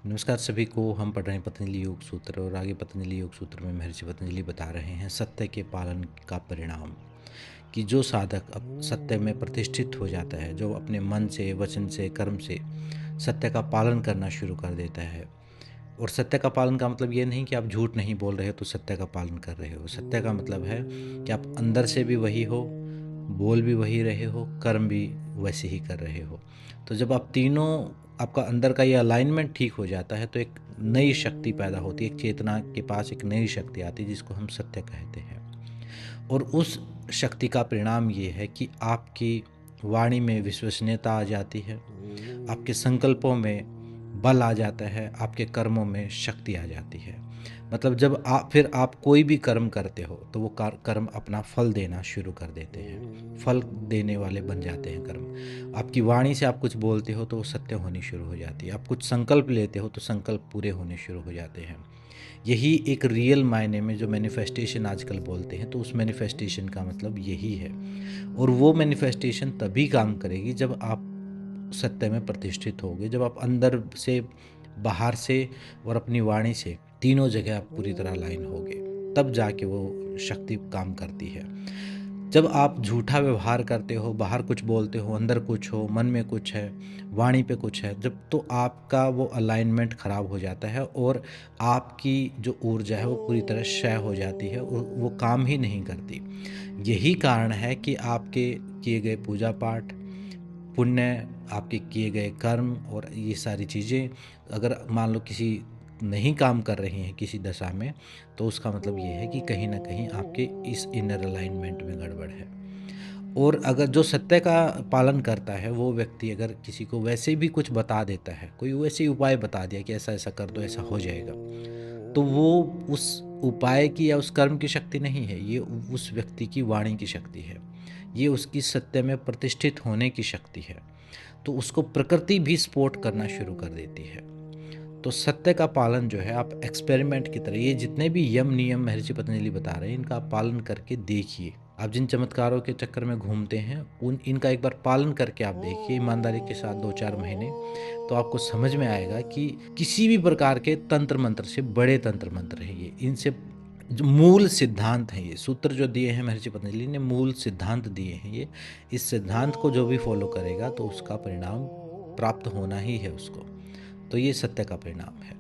नमस्कार सभी को। हम पढ़ रहे हैं पतंजलि योग सूत्र और आगे पतंजलि योग सूत्र में महर्षि पतंजलि बता रहे हैं सत्य के पालन का परिणाम कि जो साधक अब सत्य में प्रतिष्ठित हो जाता है, जो अपने मन से, वचन से, कर्म से सत्य का पालन करना शुरू कर देता है। और सत्य का पालन का मतलब ये नहीं कि आप झूठ नहीं बोल रहे हो तो सत्य का पालन कर रहे हो। सत्य का मतलब है कि आप अंदर से भी वही हो, बोल भी वही रहे हो, कर्म भी वैसे ही कर रहे हो। तो जब आप तीनों, आपका अंदर का ये अलाइनमेंट ठीक हो जाता है तो एक नई शक्ति पैदा होती है। एक चेतना के पास एक नई शक्ति आती है जिसको हम सत्य कहते हैं। और उस शक्ति का परिणाम ये है कि आपकी वाणी में विश्वसनीयता आ जाती है, आपके संकल्पों में बल आ जाता है, आपके कर्मों में शक्ति आ जाती है। मतलब जब आप कोई भी कर्म करते हो तो वो कर्म अपना फल देना शुरू कर देते हैं, फल देने वाले बन जाते हैं कर्म। आपकी वाणी से आप कुछ बोलते हो तो वो सत्य होनी शुरू हो जाती है। आप कुछ संकल्प लेते हो तो संकल्प पूरे होने शुरू हो जाते हैं। यही एक रियल मायने में जो मैनिफेस्टेशन आजकल बोलते हैं, तो उस मैनिफेस्टेशन का मतलब यही है। और वो मैनिफेस्टेशन तभी काम करेगी जब आप सत्य में प्रतिष्ठित होगे, जब आप अंदर से, बाहर से और अपनी वाणी से तीनों जगह आप पूरी तरह लाइन होगे, तब जाके वो शक्ति काम करती है। जब आप झूठा व्यवहार करते हो, बाहर कुछ बोलते हो, अंदर कुछ हो, मन में कुछ है, वाणी पे कुछ है, जब तो आपका वो अलाइनमेंट खराब हो जाता है और आपकी जो ऊर्जा है वो पूरी तरह क्षय हो जाती है और वो काम ही नहीं करती। यही कारण है कि आपके किए गए पूजा पाठ, पुण्य, आपके किए गए कर्म और ये सारी चीज़ें अगर मान लो किसी नहीं काम कर रही हैं किसी दशा में, तो उसका मतलब ये है कि कहीं ना कहीं आपके इस इनर अलाइनमेंट में गड़बड़ है। और अगर जो सत्य का पालन करता है वो व्यक्ति अगर किसी को वैसे भी कुछ बता देता है, कोई वैसे ही उपाय बता दिया कि ऐसा ऐसा कर दो ऐसा हो जाएगा, तो वो उस उपाय की या उस कर्म की शक्ति नहीं है, ये उस व्यक्ति की वाणी की शक्ति है, ये उसकी सत्य में प्रतिष्ठित होने की शक्ति है। तो उसको प्रकृति भी सपोर्ट करना शुरू कर देती है। तो सत्य का पालन जो है आप एक्सपेरिमेंट की तरह, ये जितने भी यम नियम महर्षि पतंजलि बता रहे हैं इनका आप पालन करके देखिए। आप जिन चमत्कारों के चक्कर में घूमते हैं इनका एक बार पालन करके आप देखिए ईमानदारी के साथ 2-4 महीने, तो आपको समझ में आएगा कि किसी भी प्रकार के तंत्र मंत्र से बड़े तंत्र मंत्र हैं ये। इनसे जो मूल सिद्धांत हैं, ये सूत्र जो दिए हैं महर्षि पतंजलि ने, मूल सिद्धांत दिए हैं ये। इस सिद्धांत को जो भी फॉलो करेगा तो उसका परिणाम प्राप्त होना ही है उसको। तो ये सत्य का परिणाम है।